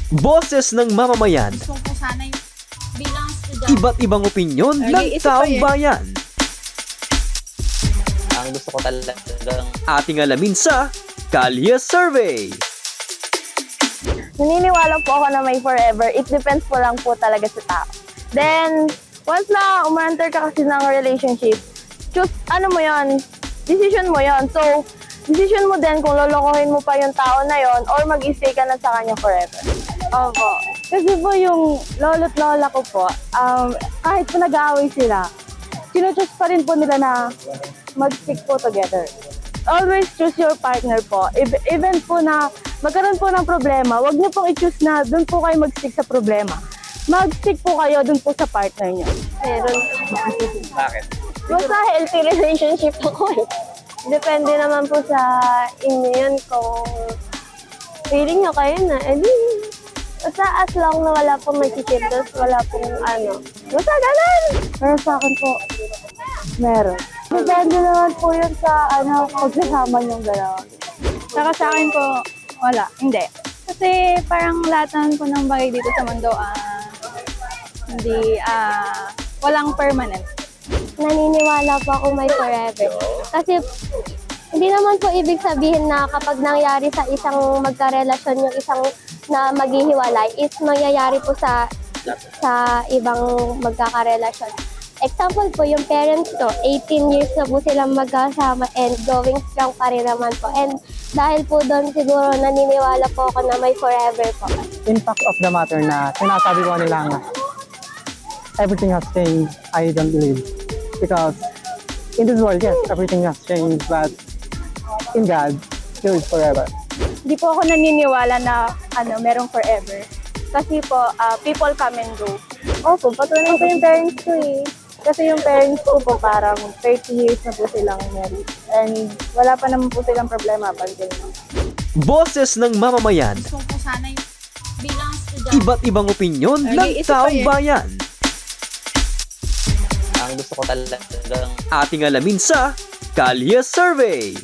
Boses ng mamamayan, Gusto ko sana yung bilang estudyante. iba't ibang opinyon ng taong bayan. Ang gusto ko talagang Ating alamin sa Kalye Survey. Naniniwala po ako na may forever. It depends po lang po talaga sa tao. Then, once na umenter ka kasi ng relationship, choose, ano mo yon, decision mo yon. So, decision mo din kung lolokohin mo pa yung tao na yon or mag-stay ka na sa kanya forever. Opo. Kasi po yung lolo't lola ko po, kahit po nag-aaway sila, sinuchoose pa rin po nila na mag-stick po together. Always choose your partner po. Even po na magkaroon po ng problema, wag niyo pong i-choose na doon po kayo mag-stick sa problema. Mag-stick po kayo doon po sa partner niyo. Meron. bakit? Basta healthy relationship ako eh. Depende naman po sa inyo yun kung feeling nyo kayo na, edi, basta as long na wala pong magkikipdos, wala pong ano. Basta ganun! Pero sa akin po, meron. Depende naman po yun sa pagsasama niyong dalawa. Saka sa akin po, wala, hindi. Kasi parang lahat naman po ng bagay dito sa mundo, hindi, walang permanent. Naniniwala po ako may forever. Kasi hindi naman po ibig sabihin na kapag nangyari sa isang magkarelasyon, yung isang na maghihiwalay is mangyayari po sa ibang magkakarelasyon. Example po, yung parents ko, 18 years na po silang magkasama and going strong pa rin naman po. And dahil po doon siguro naniniwala po ako na may forever po. Impact of the matter na sinasabi ko nila nga everything has changed, I don't believe. Because in this world, yes, everything has changed, but in God, still is forever. Hindi po ako naniniwala na merong forever. Kasi po, people come and go. Opo, patunay ko yung parents ko eh. Kasi yung parents ko po parang 30 years na po silang married. And wala pa naman po silang problema up until now. Boses ng mamamayan, Gusto ko sana yung bilang estudyante. iba't ibang opinyon ng taong bayan. Ang gusto ko talagang Ating alamin sa Kalye Survey.